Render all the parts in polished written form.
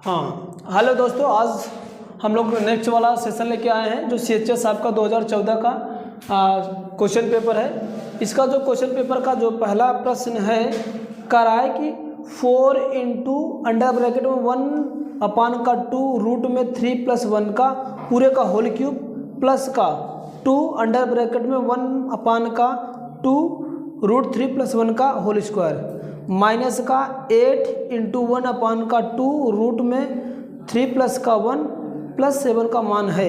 हाँ हेलो दोस्तों, आज हम लोग नेक्स्ट वाला सेशन लेके आए हैं जो CHS आपका 2014 का क्वेश्चन पेपर है। इसका जो क्वेश्चन पेपर का जो पहला प्रश्न है कह रहा है कि 4 इंटू अंडर ब्रैकेट में 1 अपान का 2 रूट में 3 प्लस 1 का पूरे का होल क्यूब प्लस का 2 अंडर ब्रैकेट में 1 अपान का 2 रूट 3 प्लस 1 का होल स्क्वायर माइनस का 8 इंटू 1 अपान का 2 रूट में 3 प्लस का 1 प्लस 7 का मान है।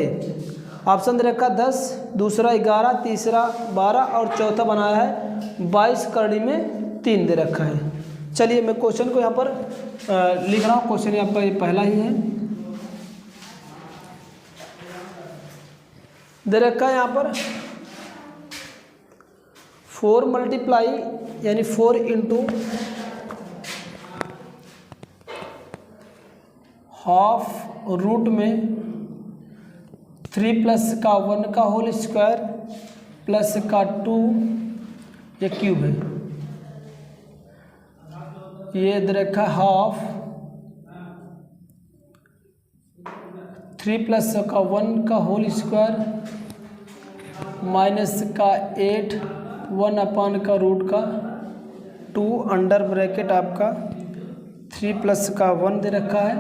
ऑप्शन दे रखा 10, दूसरा 11, तीसरा 12 और चौथा बनाया है 22 करड़ी में 3 दे रखा है। चलिए मैं क्वेश्चन को यहाँ पर लिख रहा हूँ। क्वेश्चन आपका ये पहला ही है, दे रखा है यहाँ पर 4 मल्टीप्लाई यानी 4 इंटू हाफ रूट में 3 प्लस का 1 का होल स्क्वायर प्लस का 2 ये क्यूब है। ये दे रखा हाफ 3 प्लस का 1 का होल स्क्वायर माइनस का 8 1 अपान का रूट का 2 अंडर ब्रैकेट आपका 3 प्लस का 1 दे रखा है।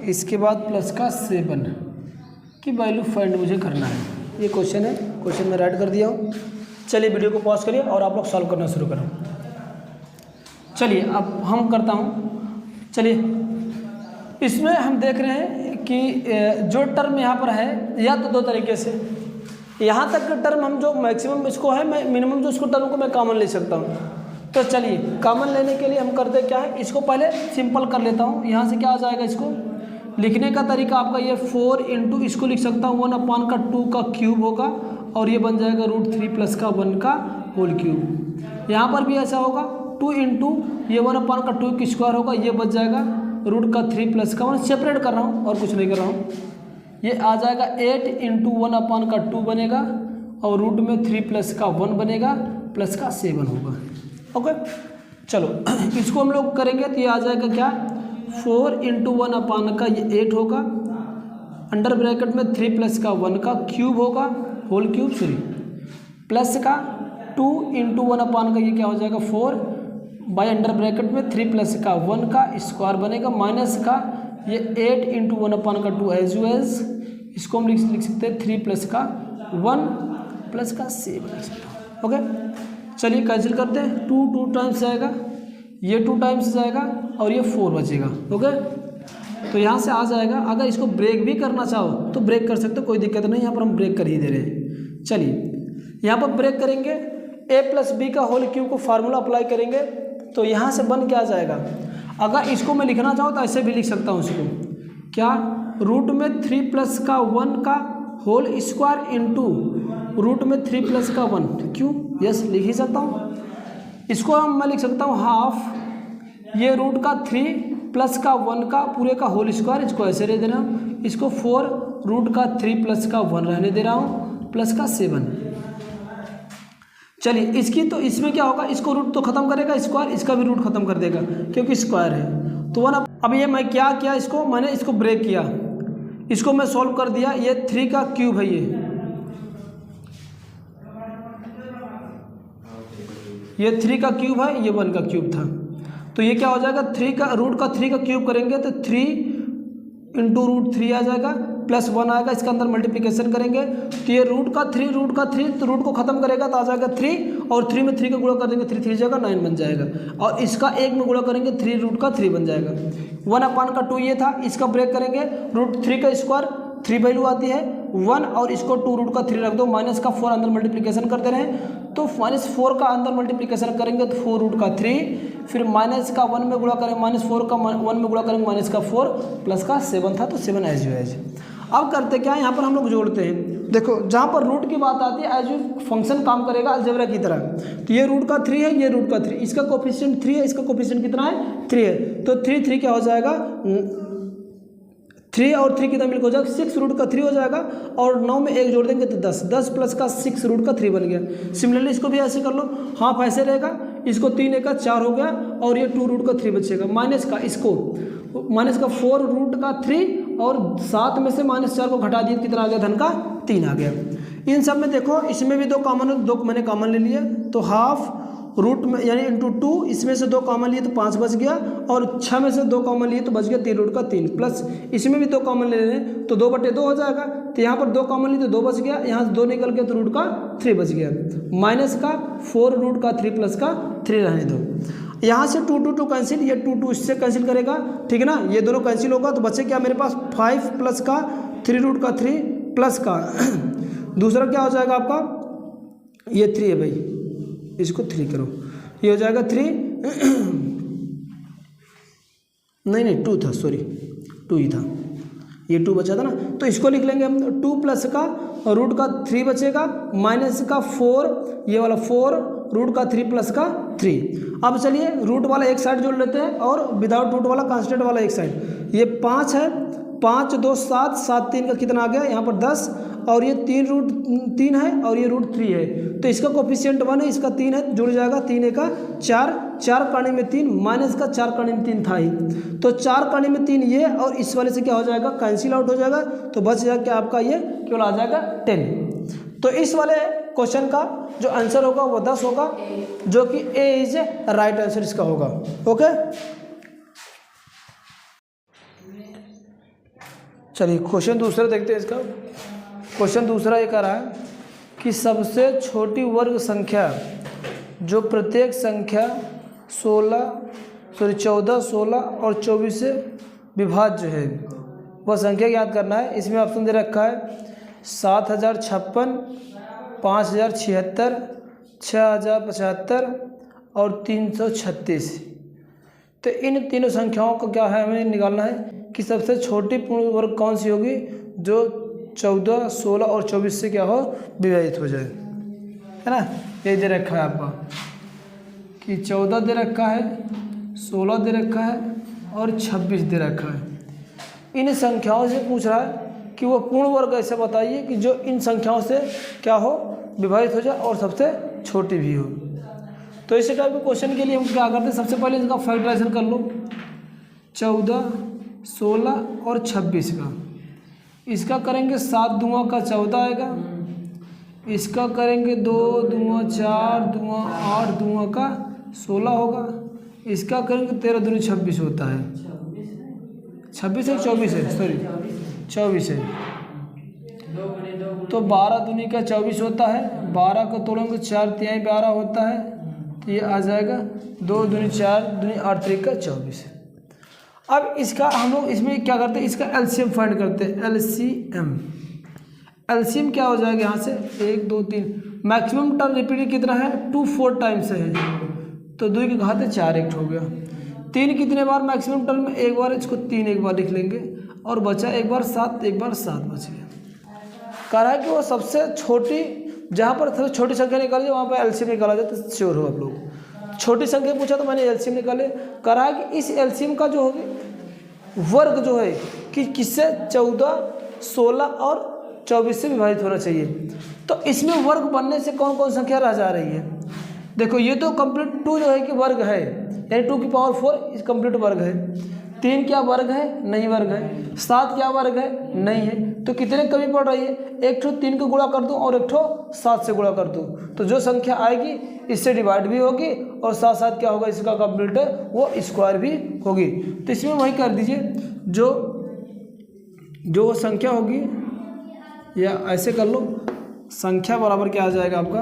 इसके बाद प्लस का 7 की वैल्यू फाइंड मुझे करना है। ये क्वेश्चन है, क्वेश्चन मैं राइट कर दिया हूँ। चलिए वीडियो को पॉज करिए और आप लोग सॉल्व करना शुरू करें। चलिए अब हम करता हूँ। चलिए इसमें हम देख रहे हैं कि जो टर्म यहाँ पर है या तो दो तरीके से, यहाँ तक का टर्म हम जो मैक्सिमम इसको है, मैं मिनिमम जो इसको टर्म को मैं कॉमन ले सकता हूँ। तो चलिए कॉमन लेने के लिए हम करते क्या है, इसको पहले सिंपल कर लेता हूँ। यहाँ से क्या आ जाएगा, इसको लिखने का तरीका आपका ये 4 इंटू इसको लिख सकता हूँ 1 अपान का 2 का क्यूब होगा और ये बन जाएगा रूट 3 प्लस का 1 का होल क्यूब। यहाँ पर भी ऐसा होगा 2 इंटू ये 1 अपान का 2 की स्क्वायर होगा, ये बच जाएगा रूट का 3 प्लस का 1। सेपरेट कर रहा हूँ और कुछ नहीं कर रहा हूँ। ये आ जाएगा 8 इंटू 1 अपान का 2 बनेगा और रूट में 3 प्लस का 1 बनेगा प्लस का 7 होगा। ओके चलो इसको हम लोग करेंगे तो ये आ जाएगा क्या, 4 इंटू 1 अपान का ये 8 होगा, अंडर ब्रैकेट में 3 प्लस का 1 का क्यूब होगा, होल क्यूब सॉरी, प्लस का 2 इंटू 1 अपान का ये क्या हो जाएगा 4 बाई अंडर ब्रैकेट में 3 प्लस का 1 का स्क्वायर बनेगा, माइनस का ये 8 इंटू 1 अपान का 2 एज यू एज, इसको हम लिख सकते हैं 3 प्लस का 1 प्लस का 7 लिख सकते हैं। ओके चलिए कैंसिल करते हैं, 2 टाइम्स जाएगा, ये 2 टाइम्स जाएगा और ये 4 बचेगा। ओके तो यहाँ से आ जाएगा। अगर इसको ब्रेक भी करना चाहो तो ब्रेक कर सकते हो, कोई दिक्कत नहीं। यहाँ पर हम ब्रेक कर ही दे रहे हैं। चलिए यहाँ पर ब्रेक करेंगे, a प्लस बी का होल क्यूब को फार्मूला अप्लाई करेंगे तो यहाँ से बन क्या जाएगा। अगर इसको मैं लिखना चाहूँ तो ऐसे भी लिख सकता हूँ इसको, क्या रूट में 3 प्लस का 1 का होल स्क्वायर इंटू रूट में 3 प्लस का 1 क्यों, यस लिख ही सकता हूँ। इसको मैं लिख सकता हूँ हाफ ये रूट का 3 प्लस का 1 का पूरे का होल स्क्वायर, इसको ऐसे दे रहा हूँ। इसको 4 रूट का 3 प्लस का 1 रहने दे रहा हूँ प्लस का 7। चलिए इसकी तो इसमें क्या होगा, इसको रूट तो खत्म करेगा स्क्वायर, इसका भी रूट खत्म कर देगा क्योंकि स्क्वायर है। तो 1 अब ये मैं क्या किया, इसको मैंने इसको ब्रेक किया, इसको मैं सॉल्व कर दिया। ये 3 का क्यूब है, ये 3 का क्यूब है, ये 1 का क्यूब था। तो ये क्या हो जाएगा, 3 का रूट का 3 का क्यूब करेंगे तो 3 इंटू रूट 3 आ जाएगा प्लस 1 आएगा, इसके अंदर मल्टीप्लिकेशन करेंगे तो ये रूट का 3 तो रूट को खत्म करेगा तो आ जाएगा 3 और 3 में 3 का गुणा कर देंगे 3 3 जगह 9 बन जाएगा और इसका 1 में गुणा करेंगे 3 रूट का 3 बन जाएगा। 1 अपान का 2 ये था, इसका ब्रेक करेंगे रूट 3 का स्क्वायर 3 वैल्यू आती है 1 और इसको 2 रूट का 3 रख दो, माइनस का 4 अंदर मल्टीप्लिकेशन करते रहे तो -4 का अंदर मल्टीप्लिकेशन करेंगे तो 4 रूट का 3, फिर माइनस का 1 में गुणा करेंगे, -4 का 1 में गुणा करेंगे माइनस का 4 प्लस का 7 था तो 7 एज यू एज। अब करते क्या है, यहाँ पर हम लोग जोड़ते हैं। देखो जहाँ पर रूट की बात आती है एज यू फंक्शन काम करेगा अलजेब्रा की तरह। तो ये रूट का 3 है, ये रूट का 3, इसका कोफिशिएंट 3 है, इसका कोफिशिएंट कितना है 3 है, तो 3 क्या हो जाएगा 3 और 3 कितना मिलकर हो जाएगा 6 रूट का 3 हो जाएगा और 9 में 1 जोड़ देंगे तो 10 प्लस का 6 रूट का 3 बन गया। सिमिलरली इसको भी ऐसे कर लो, हाफ ऐसे रहेगा, इसको 3 एक का 4 हो गया और ये 2 रूट का 3 बचेगा। माइनस का इसको माइनस का 4 रूट का 3 और 7 में से -4 को घटा दिए, कितना आ गया, धन का 3 आ गया। इन सब में देखो इसमें भी 2 कॉमन है, 2 मैंने कॉमन ले लिया तो हाफ रूट में यानी इंटू 2, इसमें से 2 कॉमन लिए तो 5 बच गया और 6 में से 2 कॉमन लिए तो बच गया 3 रूट का 3 प्लस इसमें भी 2 कॉमन ले लें तो 2/2 हो जाएगा। तो यहाँ पर 2 कॉमन लिए तो 2 बच गया, यहाँ से 2 निकल गया तो रूट का 3 बच गया। माइनस का 4 रूट का 3 प्लस का 3 रहने दो। यहाँ से 2 कैंसिल, ये 2 इससे कैंसिल करेगा, ठीक है ना, ये दोनों कैंसिल होगा तो बचे क्या मेरे पास 5 प्लस का 3 रूट का 3 प्लस का दूसरा क्या हो जाएगा आपका, ये 3 है भाई, इसको 3 करो, ये हो जाएगा 3 नहीं 2 था, सॉरी 2 ही था, ये 2 बचा था ना, तो इसको लिख लेंगे हम 2 प्लस का रूट का 3 बचेगा माइनस का 4, ये वाला 4 रूट का 3 प्लस का 3। अब चलिए रूट वाला एक साइड जोड़ लेते हैं और विदाउट रूट वाला कांस्टेंट वाला एक साइड। ये 5 है, 5 2 7 7 3 का कितना आ गया यहाँ पर 10 और ये 3 रूट 3 है और ये रूट 3 है तो इसका कोफिशिएंट 1 है, इसका 3 है, जुड़ जाएगा 3 एक का 4, 4 काने में 3 माइनस का 4 काने में 3 था ही, तो 4 काने में 3 ये और इस वाले से क्या हो जाएगा, कैंसिल आउट हो जाएगा तो बच जाएगा क्या आपका ये केवल आ जाएगा 10। तो इस वाले क्वेश्चन का जो आंसर होगा वो 10 होगा, जो कि ए इज राइट आंसर इसका होगा। ओके चलिए क्वेश्चन दूसरा देखते हैं। इसका क्वेश्चन दूसरा ये कह रहा है कि सबसे छोटी वर्ग संख्या जो प्रत्येक संख्या 14, 16 और 24 से विभाज्य है वह संख्या याद करना है। इसमें ऑप्शन दे रखा है 7056, 5076, 6075 और 336। तो इन तीनों संख्याओं को क्या है हमें निकालना है कि सबसे छोटी पूर्ण वर्ग कौन सी होगी जो 14, 16 और 24 से क्या हो विभाजित हो जाए, है ना। ये दे रखा है आपका कि 14 दे रखा है, 16 दे रखा है और 26 दे रखा है। इन संख्याओं से पूछ रहा है कि वो पूर्ण वर्ग ऐसे बताइए कि जो इन संख्याओं से क्या हो विभाजित हो जाए और सबसे छोटी भी हो। तो इस टाइप के क्वेश्चन के लिए हम क्या करते हैं, सबसे पहले इसका फैक्टराइजेशन कर लो 14, 16 और 26 का। इसका करेंगे 7 दूँगा का 14 आएगा, इसका करेंगे 2 दूँगा 4 दूँगा 8 दूँगा का 16 होगा, इसका करेंगे 13 दूनी 26 होता है, 26 है 24 है सॉरी 24 है, तो 12 दूनी का 24 होता है, 12 को तोड़ेंगे 4 तिहाई 12 होता है, तो ये आ जाएगा 2 दूनी 4 दूनी 8 3 का 24। अब इसका हम लोग इसमें क्या करते हैं, इसका एलसीएम फाइंड करते हैं। एलसीएम क्या हो जाएगा यहाँ से 1 2 3, मैक्सिमम टर्म रिपीटेड कितना है 2 4 टाइम्स है, तो 2 की घात 4 1 हो गया। 3 कितने बार मैक्सिमम टर्म में, एक बार, इसको 3 एक बार लिख लेंगे और बचा एक बार 7 बच गया। कह रहा है कि वो सबसे छोटी जहाँ पर सबसे छोटी संख्या निकाली वहाँ पर एलसीएम निकाला जाए तो श्योर हो आप लोग। छोटी संख्या पूछा तो मैंने एलसीएम निकाले। कह रहा है कि इस एलसीएम का जो होगी वर्ग जो है कि किससे 14, 16 और 24 से विभाजित होना चाहिए। तो इसमें वर्ग बनने से कौन कौन संख्या रह जा रही है, देखो ये तो कंप्लीट 2 जो है कि वर्ग है, यानी 2 की पावर 4 इस कंप्लीट वर्ग है। 3 क्या वर्ग है, नहीं वर्ग है। 7 क्या वर्ग है, नहीं है। तो कितने कमी पड़ रही है, एक ठो 3 को गुणा कर दूं और एक ठो 7 से गुणा कर दूं, तो जो संख्या आएगी इससे डिवाइड भी होगी और साथ साथ क्या होगा इसका कंप्लीट है वो स्क्वायर भी होगी। तो इसमें वही कर दीजिए जो संख्या होगी, या ऐसे कर लो संख्या बराबर क्या आ जाएगा आपका,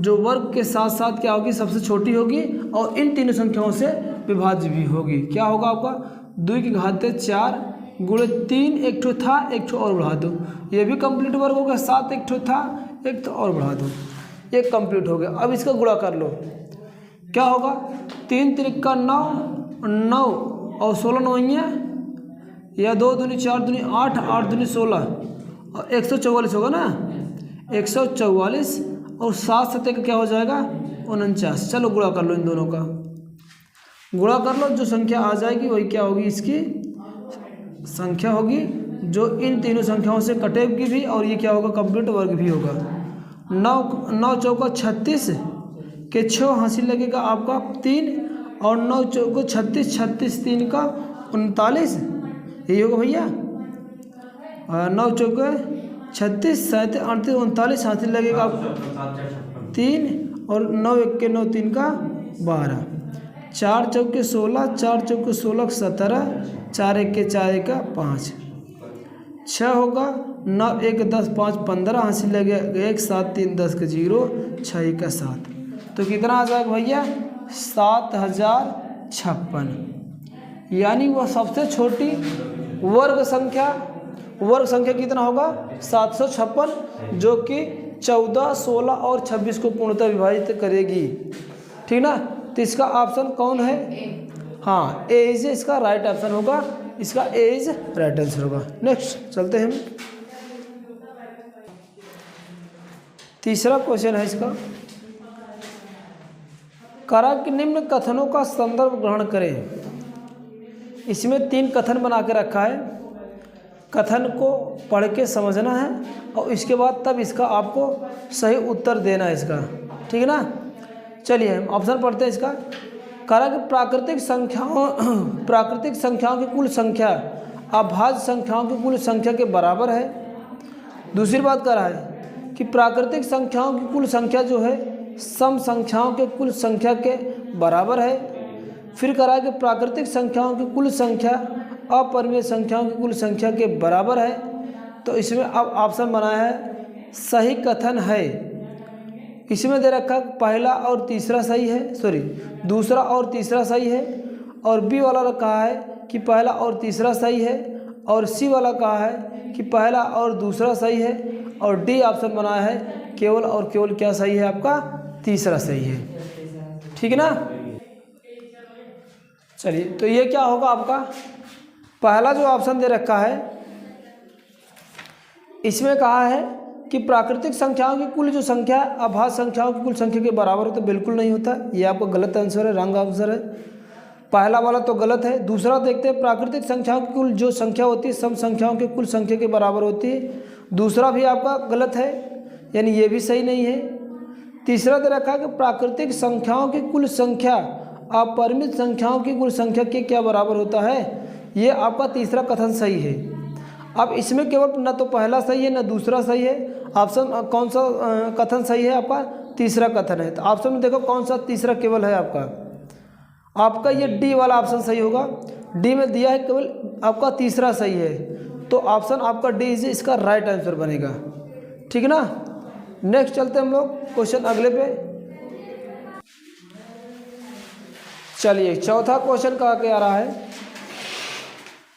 जो वर्ग के साथ साथ क्या होगी सबसे छोटी होगी और इन तीनों संख्याओं से विभाज्य भी होगी। क्या होगा आपका 2 की घात 4 गुणे 3, एक ठो था एक ठो और बढ़ा दो, ये भी कंप्लीट वर्ग हो गया। 7 एक ठो था एक तो और बढ़ा दो, ये कंप्लीट हो गया। अब इसका गुणा कर लो, क्या होगा 3 3 का 9 9 और 16 9 या 2 दूनी 4 दूनी 8 8 दूनी 16 और 144 होगा ना, 144 और 7 7 का क्या हो जाएगा 49। चलो गुणा कर लो, इन दोनों का गुणा कर लो, जो संख्या आ जाएगी वही क्या होगी इसकी संख्या होगी जो इन तीनों संख्याओं से कटेगी भी और ये क्या होगा कंप्लीट वर्ग भी होगा। 9 चौका 36 के 6 हासिल लगेगा आपका 3 और 9 चौको 36, 36 3 का 39, यही होगा भैया। 9 चौके 36, 37, 38, 39 हासिल लगेगा आपको 3 और 9 1 के 9 3 का 12, 4 चौके 16, 4 चौके 16 17, 4 1 के 4 1 का 5, 6 होगा 9 1 10 5 15 हासिल लगेगा 1 7 3 10 का 0, 6 1 का 7, तो कितना आ जाएगा भैया 7056, यानी वह सबसे छोटी वर्ग संख्या कितना होगा 756, जो कि 14, 16 और 26 को पूर्णतः विभाजित करेगी। ठीक ना, तो इसका ऑप्शन कौन है? हाँ, ए इज इसका राइट ऑप्शन होगा, इसका ए इज राइट आंसर होगा। नेक्स्ट चलते हैं, तीसरा क्वेश्चन है इसका, करा कि निम्न कथनों का संदर्भ ग्रहण करें। इसमें 3 कथन बना के रखा है, कथन को पढ़ के समझना है और इसके बाद तब इसका आपको सही उत्तर देना है इसका। ठीक है ना, चलिए हम ऑप्शन पढ़ते हैं इसका। करा कि प्राकृतिक संख्याओं की कुल संख्या अभाज्य संख्याओं की कुल संख्या के बराबर है। दूसरी बात करा है कि प्राकृतिक संख्याओं की कुल संख्या जो है सम संख्याओं के कुल संख्या के बराबर है। फिर करा कि प्राकृतिक संख्याओं की कुल संख्या अपरिमेय संख्याओं की कुल संख्या के बराबर है। तो इसमें अब ऑप्शन बनाया है सही कथन है। इसमें दे रखा पहला और तीसरा सही है, दूसरा और तीसरा सही है, और बी वाला रखा है कि पहला और तीसरा सही है, और सी वाला कहा है कि पहला और दूसरा सही है, और डी ऑप्शन बनाया है केवल और केवल क्या सही है आपका तीसरा सही है। ठीक है ना, चलिए तो ये क्या होगा आपका पहला जो ऑप्शन दे रखा है, इसमें कहा है कि प्राकृतिक संख्याओं की कुल जो संख्या अभाज्य संख्याओं की कुल संख्या के बराबर हो, तो बिल्कुल नहीं होता, ये आपका गलत आंसर है, रॉन्ग आंसर है। पहला वाला तो गलत है। दूसरा देखते हैं, प्राकृतिक संख्याओं की कुल जो संख्या होती है सम संख्याओं के कुल संख्या के बराबर होती है, दूसरा भी आपका गलत है, यानी ये भी सही नहीं है। तीसरा दे रखा है कि प्राकृतिक संख्याओं की कुल संख्या अपरिमित संख्याओं की कुल संख्या के क्या बराबर होता है, ये आपका तीसरा कथन सही है। अब इसमें केवल न तो पहला सही है न दूसरा सही है, ऑप्शन कौन सा कथन सही है आपका तीसरा कथन है। तो ऑप्शन में देखो कौन सा तीसरा केवल है आपका ये डी वाला ऑप्शन सही होगा। डी में दिया है केवल आपका तीसरा सही है, तो ऑप्शन आपका डी इज इसका राइट आंसर बनेगा। ठीक है ना, नेक्स्ट चलते हम लोग क्वेश्चन अगले पे। चलिए चौथा क्वेश्चन कहा के आ रहा है,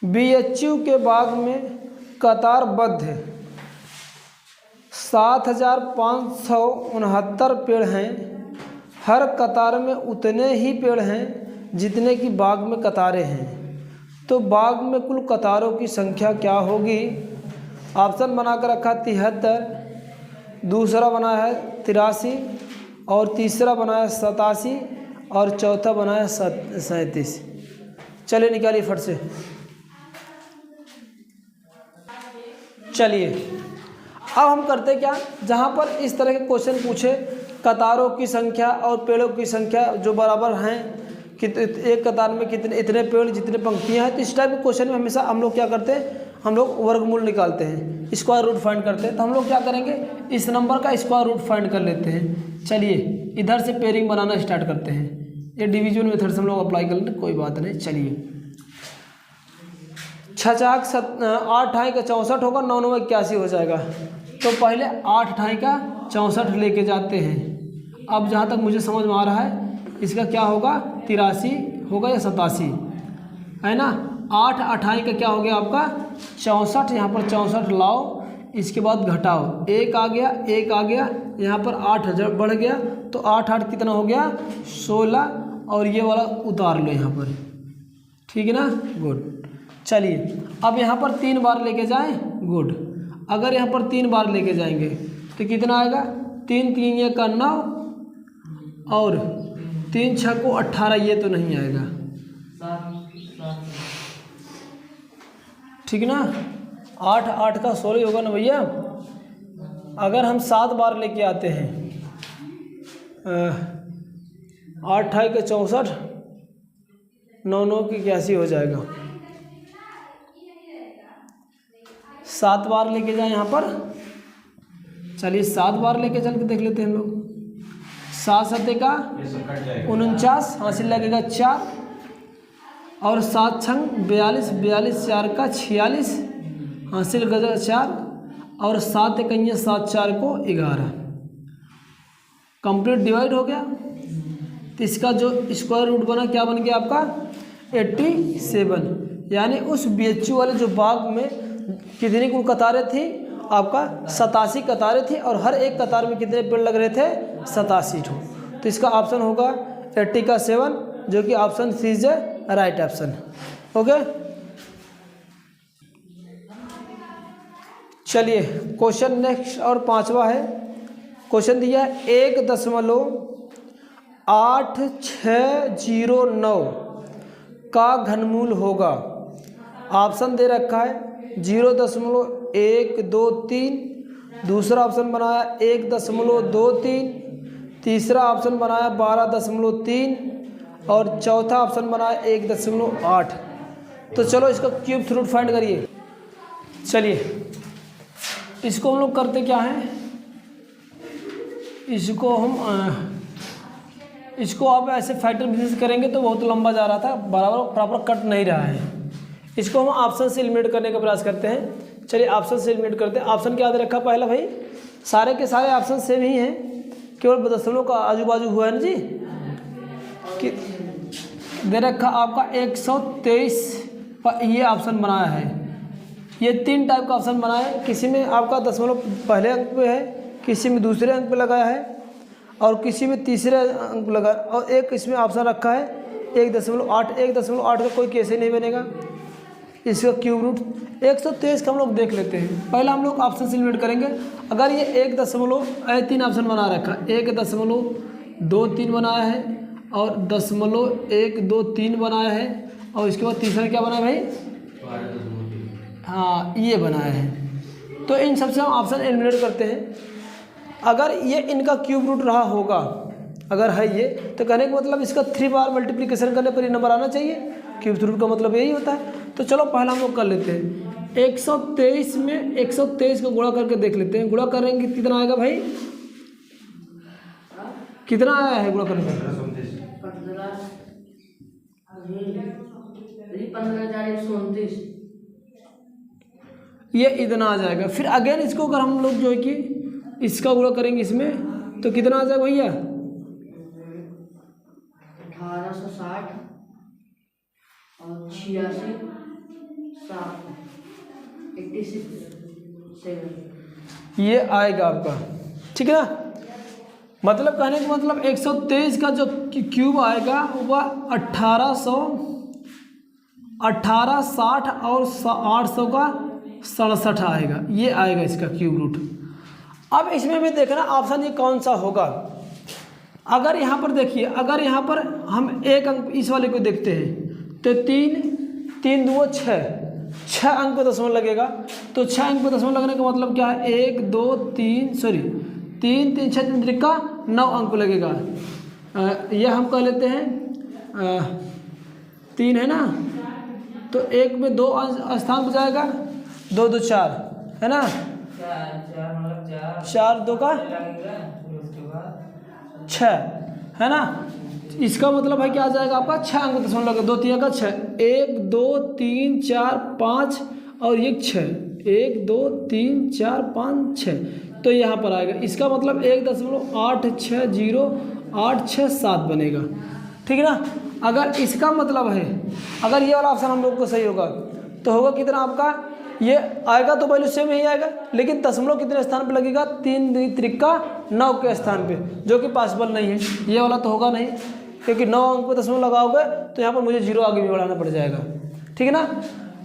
बीएचयू के बाग में कतारबद्ध 7569 पेड़ हैं, हर कतार में उतने ही पेड़ हैं जितने की बाग में कतारें हैं, तो बाग में कुल कतारों की संख्या क्या होगी। ऑप्शन बनाकर रखा 73, दूसरा बना है 83, और तीसरा बना है 87, और चौथा बना है 37। चलिए निकालिए फट से। चलिए अब हम करते क्या, जहाँ पर इस तरह के क्वेश्चन पूछे कतारों की संख्या और पेड़ों की संख्या जो बराबर हैं कि एक कतार में कितने इतने पेड़ जितने पंक्तियाँ हैं, तो इस टाइप के क्वेश्चन में हमेशा हम लोग क्या करते हैं, हम लोग वर्गमूल निकालते हैं, स्क्वायर रूट फाइंड करते हैं। तो हम लोग क्या करेंगे, इस नंबर का स्क्वायर रूट फाइंड कर लेते हैं। चलिए इधर से पेयरिंग बनाना स्टार्ट करते हैं, ये डिवीजन मेथड से हम लोग अप्लाई कर लेते, कोई बात नहीं। चलिए 6 8 का 64 होगा, 9 9 81 हो जाएगा। तो पहले 8 8 का 64 लेके जाते हैं। अब जहाँ तक मुझे समझ में आ रहा है इसका क्या होगा 83 होगा या 87 है ना। 8 8 का क्या हो गया आपका 64, यहाँ पर 64 लाओ, इसके बाद घटाओ, 1 आ गया, 1 आ गया, यहाँ पर 8 बढ़ गया, तो 8 8 कितना हो गया 16, और ये वाला उतार लो यहाँ पर। ठीक है ना, गुड। चलिए अब यहाँ पर 3 बार लेके जाएं, गुड। अगर यहाँ पर 3 बार लेके जाएंगे तो कितना आएगा, 3 3 ये का 9 और 3 6 को 18, ये तो नहीं आएगा। ठीक ना, 8 8 का 16 होगा ना भैया, अगर हम 7 बार लेके आते हैं 8 × 8 = 64, 9 × 9 = 81 हो जाएगा। 7 बार लेके जाए यहाँ पर, चलिए 7 बार लेके चल के देख लेते हैं हम लोग। 7 × 7 = 49, हासिल लगेगा 4, और 7 × 6 = 42, 42 4 = 46, हासिल लगेगा 4, और 7 × 1 = 7, 4 = 11। कंप्लीट डिवाइड हो गया। तो इसका जो स्क्वायर रूट बना क्या बन गया आपका 87, यानी उस BHU वाले जो बाग में कितनी कुल कतारें थी आपका 87 कतारें थी, और हर एक कतार में कितने पेड़ लग रहे थे 87 ठो। तो इसका ऑप्शन होगा 80 का 7, जो कि option C is right option. Okay, चलिए क्वेश्चन नेक्स्ट और 5वां है। क्वेश्चन दिया है 1.8609 का घनमूल होगा। ऑप्शन दे रखा है 0.123, दूसरा ऑप्शन बनाया 1.23, तीसरा ऑप्शन बनाया 12.3, और चौथा ऑप्शन बनाया 1.8। तो चलो इसका क्यूब रूट फाइंड करिए। चलिए इसको हम लोग करते क्या है, इसको आप ऐसे फैक्टर बिजनेस करेंगे तो बहुत लंबा जा रहा था, बराबर प्रॉपर कट नहीं रहा है। इसको हम ऑप्शन से एलिमिनेट करने का प्रयास करते हैं। चलिए ऑप्शन से एलिमिनेट करते हैं। ऑप्शन क्या दे रखा पहला भाई, सारे के सारे ऑप्शन सेम ही हैं, केवल दशमलव का आजू बाजू हुआ है ना जी। कि दे रखा आपका 123 पर ये ऑप्शन बनाया है। ये 3 टाइप का ऑप्शन बनाया है, किसी में आपका दशमलव पहले अंक पे है, किसी में दूसरे अंक पे लगाया है, और किसी में तीसरे अंक लगा, और एक इसमें ऑप्शन रखा है 1.8। 1.8 का कोई केस ही नहीं बनेगा। इसका क्यूब रूट 123 का हम लोग देख लेते हैं। पहला हम लोग ऑप्शन से एलिमिनेट करेंगे। अगर ये 1.3 ऑप्शन बना रखा, 1.23 बनाया है, और 0.123 बनाया है, और इसके बाद तीसरा क्या बनाया भाई, हाँ ये बनाया है। तो इन सबसे हम ऑप्शन एलिमिनेट करते हैं। अगर ये इनका क्यूब रूट रहा होगा, अगर है ये, तो कहने का मतलब इसका 3 बार मल्टीप्लिकेशन करने पर ये नंबर आना चाहिए। क्यूब रूट का मतलब यही होता है। तो चलो पहला हम लोग कर लेते हैं। 123 में 123 को गुणा करके देख लेते हैं। गुणा करेंगे कितना आएगा भाई, कितना आया है गुणा करने में 15,129। ये इतना आ जाएगा। फिर अगेन इसको अगर हम लोग जो है कि इसका गुणा करेंगे इसमें, तो कितना आ जाएगा भैया 1860 और 86 7 ये आएगा आपका, ठीक है ना। मतलब कहने का मतलब 123 का जो क्यूब आएगा वह 1860 और 800 का 67 आएगा। ये आएगा इसका क्यूब रूट। अब इसमें भी देखना ऑप्शन ये कौन सा होगा। अगर यहाँ पर देखिए, अगर यहाँ पर हम एक अंक इस वाले को देखते हैं तो 3 2 6 अंक पे दशमलव लगेगा। तो 6 अंक पे दशमलव लगने का मतलब क्या है, 1 2 3 3 3 6 3 का 9 अंक पे लगेगा। यह हम कह लेते हैं 3 है ना, तो 1 में 2 स्थान पर जाएगा, 2 2 4 है ना, 4 2 का 6 है ना। इसका मतलब है क्या आ जाएगा आपका 6 अंक दशमलव लगे, 2 3 का 6, 1 2 3 4 5 और ये 6, 1 2 3 4 5 6, तो यहाँ पर आएगा। इसका मतलब 1.86087 बनेगा, ठीक है ना। अगर इसका मतलब है, अगर ये वाला ऑप्शन हम लोग को सही होगा तो होगा कितना आपका, ये आएगा तो वैल्यू सेम ही आएगा, लेकिन दशमलव कितने स्थान पे लगेगा, 3 3 का 9 के स्थान पे, जो कि पॉसिबल नहीं है। ये वाला तो होगा नहीं, क्योंकि 9 अंक पे दशमलव लगाओगे तो यहाँ पर मुझे 0 आगे भी बढ़ाना पड़ जाएगा, ठीक है ना।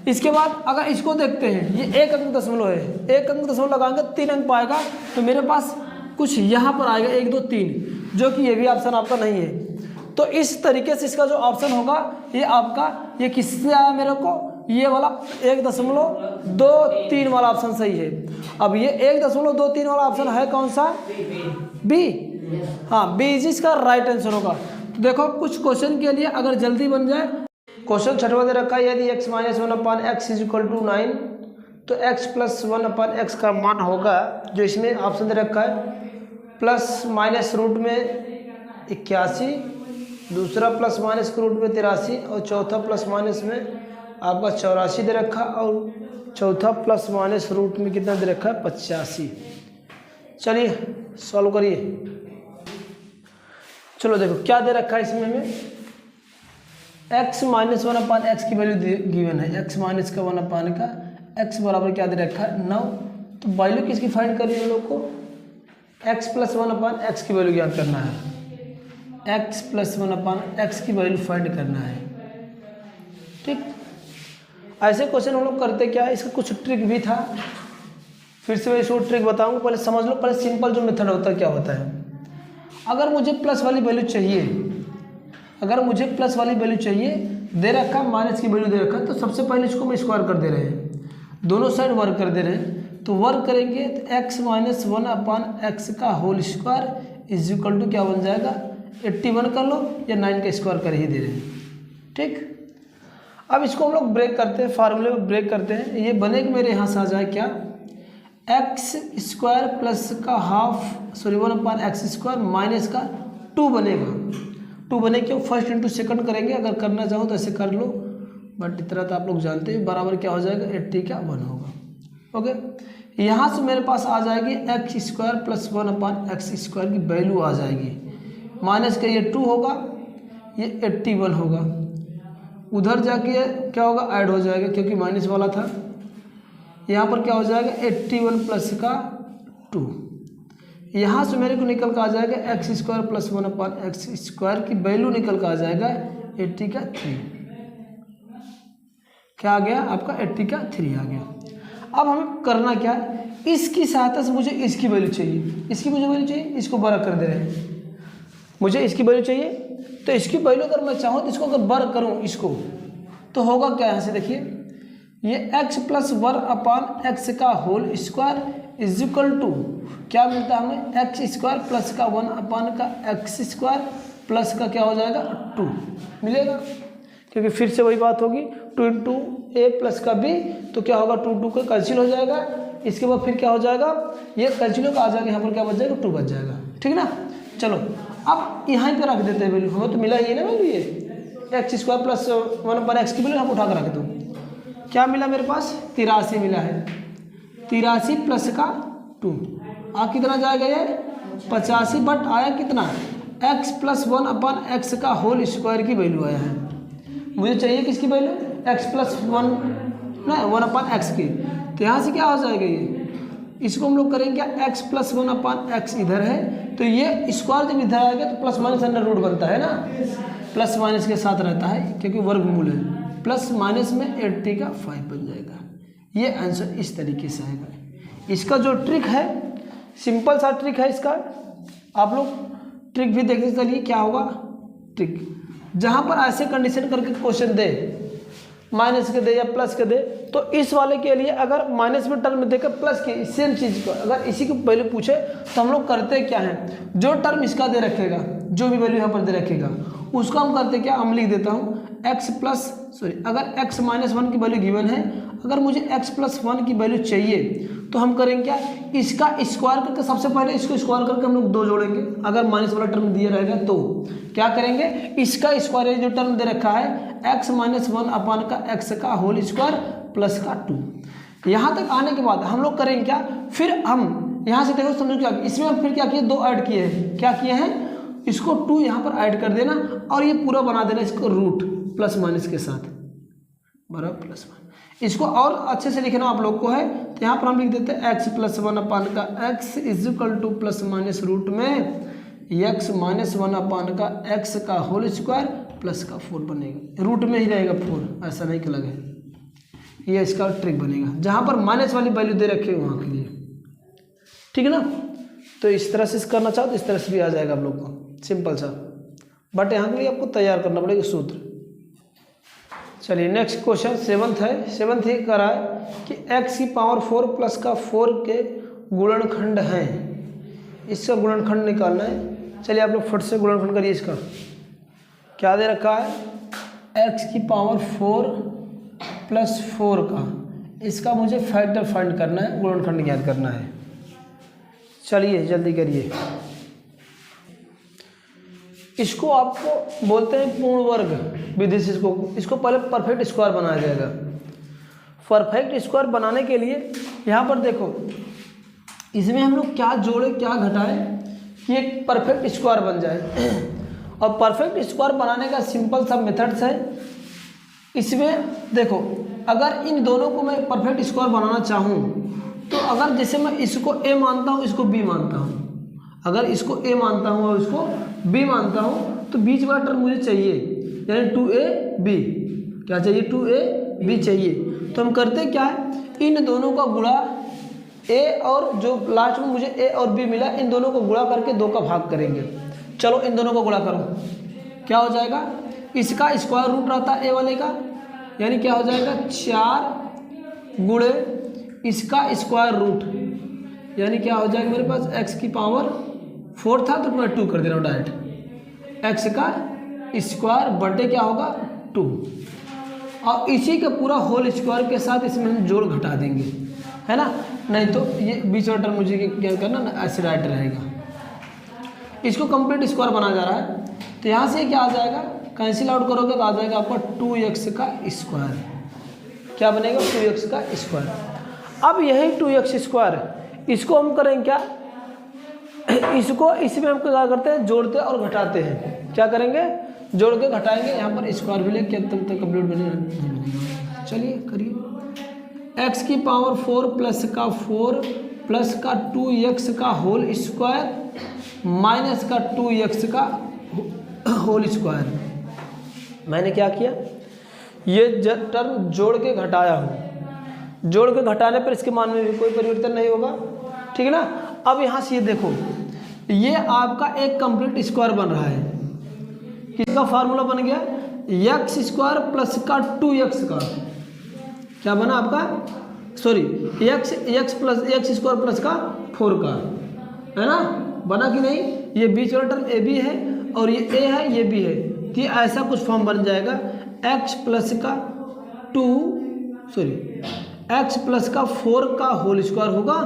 इसके बाद अगर इसको देखते हैं, ये 1 अंक दशमलव है, 1 अंक दशमलव लगाएंगे 3 अंक पाएगा, तो मेरे पास कुछ यहाँ पर आएगा 1 2 3, जो कि ये भी ऑप्शन आपका नहीं है। तो इस तरीके से इसका जो ऑप्शन होगा ये आपका, ये किससे आया मेरे को, ये वाला 1.23 वाला ऑप्शन सही है। अब ये 1.23 वाला ऑप्शन है कौन सा? बी। हाँ, बी इज इसका राइट आंसर होगा। तो देखो कुछ क्वेश्चन के लिए अगर जल्दी बन जाए, क्वेश्चन छठवां दे रखा है, यदि x minus 1/x is equal to 9 तो x प्लस 1/x का मान होगा, जो इसमें ऑप्शन दे रखा है, प्लस माइनस रूट में 81, दूसरा प्लस माइनस के रूट में 83 और चौथा प्लस माइनस में आपका 84 दे रखा, और चौथा प्लस माइनस रूट में कितना दे रखा है? 85। चलिए सॉल्व करिए। चलो देखो क्या दे रखा है इसमें हमें, x माइनस 1/x की वैल्यू गिवन है, x माइनस का 1/, का x बराबर क्या दे रखा है? 9। तो वैल्यू किसकी फाइंड करनी है हम लोग को? x प्लस 1/x की वैल्यू ज्ञात करना है, x प्लस 1/x की वैल्यू फाइंड करना है। ठीक, ऐसे क्वेश्चन हम लोग करते क्या है, इसका कुछ ट्रिक भी था, फिर से मैं इसको ट्रिक बताऊंगा, पहले समझ लो। पहले सिंपल जो मेथड होता है क्या होता है, अगर मुझे प्लस वाली वैल्यू चाहिए, अगर मुझे प्लस वाली वैल्यू चाहिए, दे रखा माइनस की वैल्यू दे रखा, तो सबसे पहले इसको मैं स्क्वायर कर दे रहे हैं, दोनों साइड वर्क कर दे रहे हैं। तो वर्क करेंगे तो x माइनस 1/x का whole square is equal to क्या बन जाएगा? 81 कर लो या 9 का स्क्वायर कर ही दे रहे हैं। ठीक, अब इसको हम लोग ब्रेक करते हैं, फार्मूले में ब्रेक करते हैं। ये बनेगा मेरे यहाँ से आ जाए क्या? एक्स स्क्वायर प्लस का half, sorry 1/x square minus का 2 बनेगा। 2 बने क्यों? फर्स्ट इंटू सेकंड करेंगे, अगर करना चाहो तो ऐसे कर लो, बट इतना तो आप लोग जानते हैं। बराबर क्या हो जाएगा? 80 का 1 होगा। ओके, यहाँ से मेरे पास आ जाएगी x square plus 1/x square की वैल्यू आ जाएगी, माइनस का ये 2 होगा, ये 81 होगा, उधर जाके क्या होगा? ऐड हो जाएगा क्योंकि माइनस वाला था। यहाँ पर क्या हो जाएगा? 81 प्लस का 2। यहाँ से मेरे को निकल कर आ जाएगा x square plus 1/x square की वैल्यू निकल कर आ जाएगा 80 का 3। क्या आ गया आपका? 80 का 3 आ गया। अब हमें करना क्या है, इसकी सहायता से मुझे इसकी वैल्यू चाहिए, इसकी मुझे वैल्यू चाहिए, इसको बड़ा कर दे रहे हैं, मुझे इसकी वैल्यू चाहिए। तो इसकी वैल्यू अगर मैं चाहूँ तो इसको अगर बड़ा करूँ इसको, तो होगा क्या? यहाँ से देखिए, ये x प्लस 1/x का whole square is equal to क्या मिलता है हमें? एक्स स्क्वायर प्लस का 1/x स्क्वायर प्लस का क्या हो जाएगा? 2 मिलेगा, क्योंकि फिर से वही बात होगी, 2 इंटू ए प्लस का बी, तो क्या होगा? 2 का कैंसिल हो जाएगा। इसके बाद फिर क्या हो जाएगा? ये कैंसिल होकर आ जाएगा, यहाँ पर क्या बच जाएगा? 2 बच जाएगा। ठीक ना? चलो अब यहाँ पे रख देते हैं वैल्यू, हमें तो मिला ही ना वैल्यू, ये एक्स स्क्वायर प्लस 1/x की वैल्यू हम उठा कर रख दो। क्या मिला मेरे पास? 83 मिला है, 83 प्लस का 2 आ कितना जाएगा? ये 85, बट आया कितना? x प्लस 1/x का होल स्क्वायर की वैल्यू आया है। मुझे चाहिए किसकी वैल्यू? x प्लस 1/x की। तो यहाँ से क्या हो जाएगा? ये इसको हम लोग करेंगे क्या? x प्लस 1/x इधर है, तो ये स्क्वायर जब इधर आएगा तो प्लस माइनस अंडर रूट बनता है ना, प्लस माइनस के साथ रहता है क्योंकि वर्गमूल है। प्लस माइनस में 80 का 5 बन जाएगा। ये आंसर इस तरीके से आएगा। इसका जो ट्रिक है, सिंपल सा ट्रिक है इसका, आप लोग ट्रिक भी देखते चलिए क्या होगा। ट्रिक जहाँ पर ऐसे कंडीशन करके क्वेश्चन दे, माइनस के दे या प्लस के दे, तो इस वाले के लिए अगर माइनस में टर्म देकर प्लस की सेम चीज़ को अगर इसी की वैल्यू पूछे तो हम लोग करते क्या हैं, जो टर्म इसका दे रखेगा, जो भी वैल्यू यहाँ पर दे रखेगा उसको हम करते क्या, हम लिख देता हूँ x प्लस अगर x माइनस 1 की वैल्यू गिवन है, अगर मुझे x प्लस 1 की वैल्यू चाहिए तो हम करेंगे क्या, इसका स्क्वायर करके सबसे पहले इसको स्क्वायर करके हम लोग 2 जोड़ेंगे। अगर माइनस वाला टर्म दिया रहेगा तो क्या करेंगे, इसका स्क्वायर जो टर्म दे रखा है x माइनस 1 अपान का x का होल स्क्वायर प्लस का 2। यहाँ तक आने के बाद हम लोग करेंगे क्या, फिर हम यहाँ से देखो समझो क्या, इसमें हम फिर क्या किए, 2 ऐड किए हैं। क्या किए हैं, इसको 2 यहाँ पर ऐड कर देना और ये पूरा बना देना इसको रूट प्लस माइनस के साथ बराबर प्लस माइनस। इसको और अच्छे से लिखना आप लोग को है, तो यहाँ पर हम लिख देते हैं x प्लस 1 अपान का x is equal to plus minus root में x माइनस 1 अपान का x का होल स्क्वायर प्लस का 4 बनेगा। रूट में ही रहेगा 4, ऐसा नहीं कि लगे। ये इसका ट्रिक बनेगा जहाँ पर माइनस वाली वैल्यू दे रखे वहाँ के लिए, ठीक है ना। तो इस तरह से करना चाहो तो इस तरह से भी आ जाएगा आप लोग को, सिंपल सा। बट यहाँ के लिए आपको तैयार करना पड़ेगा सूत्र। चलिए। चलिए नेक्स्ट क्वेश्चन 7th है। 7th ये कह रहा है कि x की पावर 4 प्लस का 4 के गुणनखंड हैं, इसका गुणनखंड निकालना है। चलिए आप लोग फट से गुणनखंड करिए। इसका क्या दे रखा है, x की पावर 4 प्लस 4 का, इसका मुझे फैक्टर फाइंड करना है, गुणनखंड ज्ञात करना है। चलिए जल्दी करिए। इसको आपको बोलते हैं पूर्ण वर्ग विधि से। इसको पहले परफेक्ट स्क्वायर बनाया जाएगा। परफेक्ट स्क्वायर बनाने के लिए यहाँ पर देखो, इसमें हम लोग क्या जोड़े क्या घटाएं कि एक परफेक्ट स्क्वायर बन जाए। और परफेक्ट स्क्वायर बनाने का सिंपल सा मेथड्स है। इसमें देखो, अगर इन दोनों को मैं परफेक्ट स्क्वायर बनाना चाहूँ तो अगर जैसे मैं इसको a मानता हूँ, इसको b मानता हूँ, अगर इसको a मानता हूँ और इसको b मानता हूँ तो बीच वाला टर्म मुझे चाहिए, यानी 2ab। क्या चाहिए, 2ab चाहिए। तो हम करते क्या है, इन दोनों का गुणा a और जो लास्ट में मुझे a और b मिला, इन दोनों को गुणा करके 2 का भाग करेंगे। चलो इन दोनों को गुणा करो, क्या हो जाएगा, इसका स्क्वायर रूट रहता है a वाले का, यानी क्या हो जाएगा 4 गुणे इसका स्क्वायर रूट, यानी क्या हो जाएगा मेरे पास x की पावर 4 था तो मैं 2 कर दे रहा हूँ डायरेक्ट, x का स्क्वायर बटे क्या होगा 2। और इसी का पूरा होल स्क्वायर के साथ इसमें हम जोड़ घटा देंगे, है ना। नहीं तो ये बीच वाला टर्म मुझे क्या करना ना, ऐसे डायरेक्ट रहेगा। इसको कंप्लीट स्क्वायर बना जा रहा है, तो यहाँ से क्या आ जाएगा, कैंसिल आउट करोगे तो आ जाएगा आपका 2x का स्क्वायर। क्या बनेगा, 2x का स्क्वायर। अब यही 2x स्क्वायर, इसको हम करेंगे क्या, इसको इसमें हम क्या करते हैं, जोड़ते और घटाते हैं। क्या करेंगे, जोड़ के घटाएंगे। यहाँ पर स्क्वायर भी लेके तब तक कंप्लीट बनेगा। चलिए करिए। x की पावर 4 प्लस का 4 प्लस का 2x का होल स्क्वायर माइनस का 2x का होल स्क्वायर। मैंने क्या किया, ये टर्म जोड़ के घटाया हूँ। जोड़ के घटाने पर इसके मान में भी कोई परिवर्तन नहीं होगा, ठीक है ना। अब यहाँ से ये देखो, ये आपका एक कंप्लीट स्क्वायर बन रहा है। किसका फार्मूला बन गया, एक्स स्क्वायर प्लस का 2x का, क्या बना आपका, sorry x plus x square plus का 4 का, है ना। बना कि नहीं, ये बीच वाला टर्म ए बी है और ये ए है, ये बी है, तो ये ऐसा कुछ फॉर्म बन जाएगा। एक्स प्लस का 4 का होल स्क्वायर होगा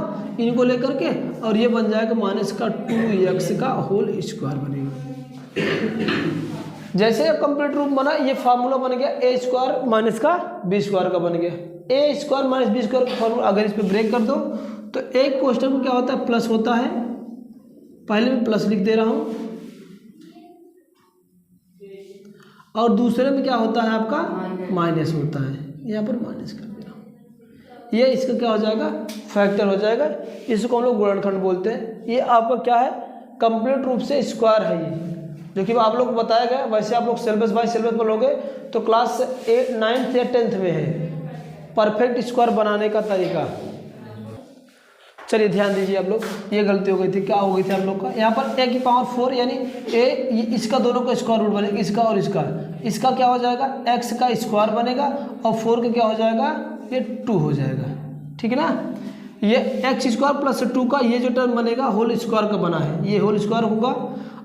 इनको लेकर के, और ये बन जाएगा माइनस का 2x का होल स्क्वायर बनेगा। जैसे कंप्लीट रूप बना, ये फार्मूला बन गया ए स्क्वायर माइनस का बी स्क्वायर का बन गया। ए स्क्वायर माइनस बी स्क्वायर का फार्मूला अगर इस पर ब्रेक कर दो तो एक क्वेश्चन में क्या होता है, प्लस होता है, पहले मैं प्लस लिख दे रहा हूँ, और दूसरे में क्या होता है आपका माइनस होता है, यहाँ पर माइनस कर दे रहा हूँ। ये इसका क्या हो जाएगा, फैक्टर हो जाएगा। इसको हम लोग गुणनखंड बोलते हैं। ये आपका क्या है, कंप्लीट रूप से स्क्वायर है ये, जो कि आप लोग को बताया गया। वैसे आप लोग सिलेबस बाय सिलेबस पर लोगे तो क्लास 9th या 10th में है परफेक्ट स्क्वायर बनाने का तरीका। चलिए ध्यान दीजिए आप लोग, ये गलती हो गई थी। क्या हो गई थी आप लोग का, यहाँ पर a की पावर 4 यानी a, इसका दोनों का स्क्वायर रूट बनेगा, इसका और इसका क्या हो जाएगा, x का स्क्वायर बनेगा और 4 का क्या हो जाएगा, ये 2 हो जाएगा, ठीक है ना। ये x स्क्वायर प्लस 2 का ये जो टर्म बनेगा होल स्क्वायर का बना है, ये होल स्क्वायर होगा।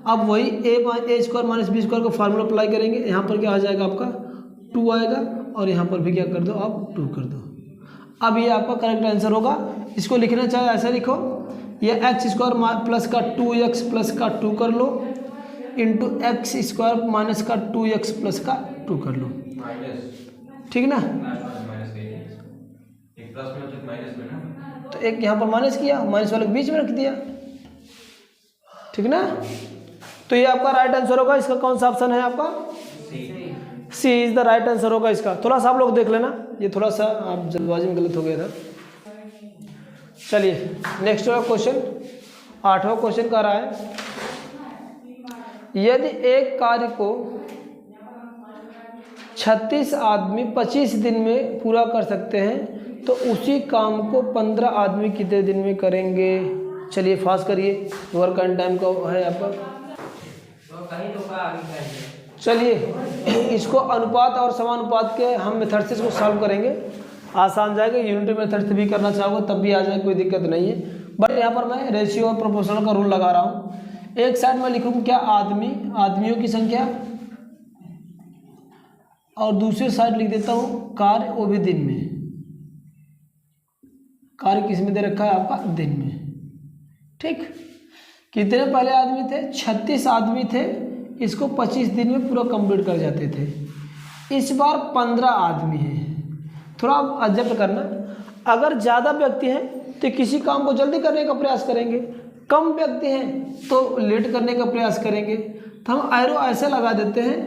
अब वही ए स्क्वायर माइनस बी स्क्वायर का फार्मूला अप्लाई करेंगे। यहाँ पर क्या आ जाएगा आपका 2 आएगा, और यहाँ पर भी क्या कर दो आप 2 कर दो। अब ये आपका करेक्ट आंसर होगा। इसको लिखना चाहे ऐसा लिखो, ये एक्स स्क्वायर प्लस का 2x प्लस का 2 कर लो, इंटू एक्स स्क्वायर माइनस का 2x प्लस का 2 कर लो, ठीक ना। तो एक यहाँ पर माइनस किया, माइनस वाले के बीच में रख दिया, ठीक ना। तो ये आपका राइट आंसर होगा। इसका कौन सा ऑप्शन है आपका, सी इज द राइट आंसर होगा इसका। थोड़ा सा आप लोग देख लेना, ये थोड़ा सा आप जल्दबाजी में गलत हो गया था। चलिए नेक्स्ट क्वेश्चन, 8वां क्वेश्चन कर रहा है, यदि एक कार्य को 36 आदमी 25 दिन में पूरा कर सकते हैं तो उसी काम को 15 आदमी कितने दिन में करेंगे। चलिए फास्ट करिए, वर्क एंड टाइम का है आपका। चलिए इसको अनुपात और समानुपात के हम मेथड से इसको सॉल्व करेंगे, आसान जाएगा। यूनिट मेथड से भी करना चाहोगे तब भी आ जाए, कोई दिक्कत नहीं है। बट यहाँ पर मैं रेशियो और प्रोपोर्शनल का रूल लगा रहा हूँ। एक साइड में लिखूँ क्या, आदमियों की संख्या, और दूसरी साइड लिख देता हूँ कार्य, वो भी दिन में। कार्य किस में दे रखा है आपका, दिन में। ठीक, कितने पहले आदमी थे, 36 आदमी थे, इसको 25 दिन में पूरा कंप्लीट कर जाते थे। इस बार 15 आदमी हैं। थोड़ा आप एडजस्ट करना, अगर ज़्यादा व्यक्ति हैं तो किसी काम को जल्दी करने का प्रयास करेंगे, कम व्यक्ति हैं तो लेट करने का प्रयास करेंगे। तो हम एरो ऐसे लगा देते हैं,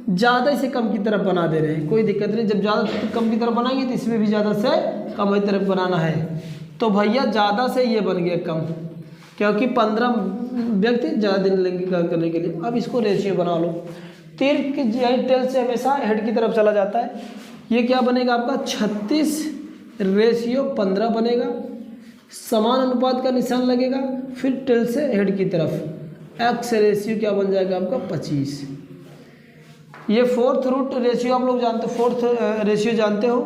ज़्यादा से कम की तरफ बना दे रहे हैं, कोई दिक्कत नहीं। जब ज़्यादा से कम की तरफ बनाएंगे तो इसमें भी ज़्यादा से कम की तरफ बनाना है। तो भैया ज़्यादा से ये बन गया कम, क्योंकि 15 व्यक्ति ज़्यादा दिन लगेंगे काम करने के लिए। अब इसको रेशियो बना लो। तीर की टेल से हमेशा हेड की तरफ चला जाता है। ये क्या बनेगा आपका 36 रेशियो 15 बनेगा। समान अनुपात का निशान लगेगा, फिर टेल से हेड की तरफ एक्स रेशियो क्या बन जाएगा आपका 25। ये फोर्थ रूट रेशियो आप लोग जानते हो, फोर्थ रेशियो जानते हो,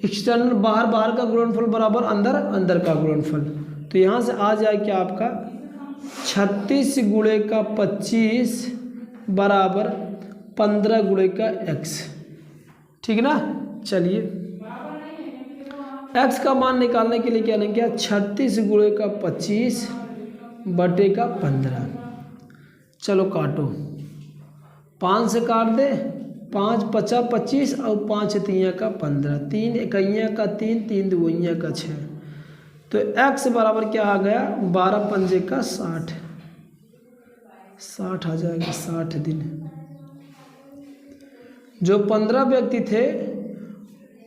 एक्सटर्नल बाहर का गुणनफल बराबर अंदर का गुणनफल। तो यहाँ से आ जाए क्या आपका 36 गुणे का 25 बराबर 15 गुणे का x। ठीक ना। चलिए x का मान निकालने के लिए क्या लेंगे, 36 गुणे का 25 बटे का 15। चलो काटो, 5 से काट दे, 5 पचा 25 और 5 तिया का 15, 3 इकैया का 3, 3 दुइया का 6। तो x बराबर क्या आ गया, 12 पंजे का 60, 60 आ जाएगा, 60 दिन। जो 15 व्यक्ति थे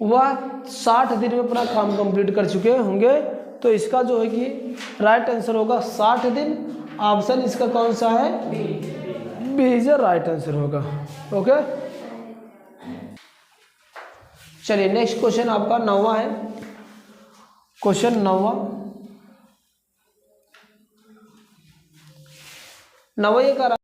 वह 60 दिन में अपना काम कंप्लीट कर चुके होंगे। तो इसका जो है कि राइट आंसर होगा 60 दिन। ऑप्शन इसका कौन सा है, बी इज राइट आंसर होगा। ओके, चलिए नेक्स्ट क्वेश्चन आपका 9वां है। क्वेश्चन 9वां ये का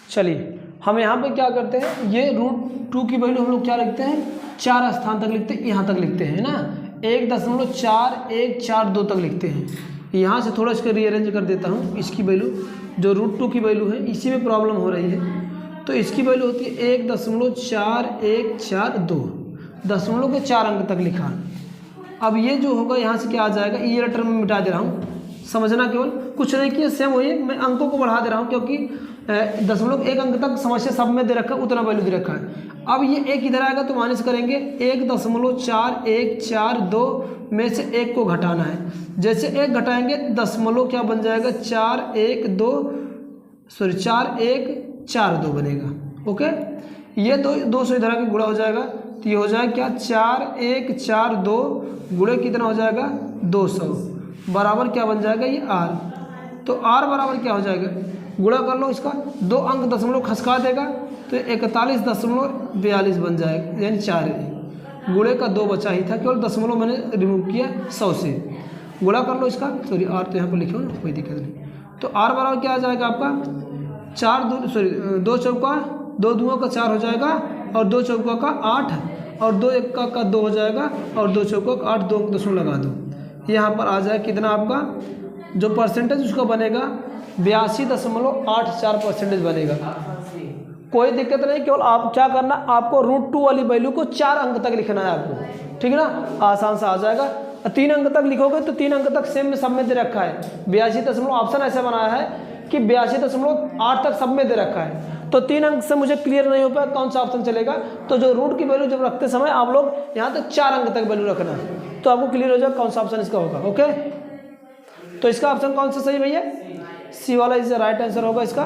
चलिए हम यहाँ पे क्या करते हैं, ये √2 की वैल्यू हम लोग क्या लिखते हैं, 4 स्थान तक लिखते हैं, यहाँ तक लिखते हैं ना, 1.4142 तक लिखते हैं। यहाँ से थोड़ा इसको रीअरेंज कर देता हूँ। इसकी वैल्यू जो √2 की वैल्यू है इसी में प्रॉब्लम हो रही है, तो इसकी वैल्यू होती है 1.4142, दशमलव के 4 अंक तक लिखा। अब ये जो होगा यहाँ से क्या आ जाएगा, ये लेटर में मिटा दे रहा हूँ, समझना केवल, कुछ नहीं किया, सेम वही है, मैं अंकों को बढ़ा दे रहा हूँ क्योंकि 0.1 अंक तक समस्या सब में दे रखा है, उतना वैल्यू दे रखा है। अब ये एक इधर आएगा तो माइनस करेंगे, 1.4142 में से 1 को घटाना है। जैसे 1 घटाएंगे दशमलव क्या बन जाएगा, 4142 बनेगा। ओके, ये 200 इधर आके गुणा हो जाएगा, तो ये हो जाएगा क्या, 4142 गुणे कितना हो जाएगा, 200 बराबर क्या बन जाएगा, ये R। तो R बराबर क्या हो जाएगा, गुणा कर लो इसका, 2 अंक दशमलव खसका देगा तो 41.42 बन जाएगा, यानी 4 गुणे का 2 बचा ही था, केवल दशमलव मैंने रिमूव किया 100 से। गुणा कर लो इसका, सॉरी R तो यहाँ पर लिखो ना, कोई दिक्कत नहीं। तो R बराबर क्या आ जाएगा आपका, 2 चौका 2 दूओं का 4 हो जाएगा, और 2 चौका का 8, और 2 एक्का का 2 हो जाएगा, और 2 चौका का 8, 2 दशमलव लगा दो, यहाँ पर आ जाए कितना आपका जो परसेंटेज उसका बनेगा 82.84% बनेगा। कोई दिक्कत नहीं, केवल आप क्या करना, आपको √2 वाली वैल्यू को 4 अंक तक लिखना है आपको, ठीक है ना, आसान से आ जाएगा। 3 अंक तक लिखोगे तो 3 अंक तक सेम में सब में दे रखा है, 82 ऑप्शन ऐसा बनाया है कि 82.8 तक सब में दे रखा है, तो 3 अंक से मुझे क्लियर नहीं हो पाया कौन सा ऑप्शन चलेगा। तो जो रूट की वैल्यू जब रखते समय आप लोग यहाँ तक 4 अंक तक वैल्यू रखना है, तो आपको क्लियर हो जाएगा कौन सा ऑप्शन इसका होगा। ओके, तो इसका ऑप्शन कौन सा सही भैया, सी वाला इज राइट आंसर होगा इसका।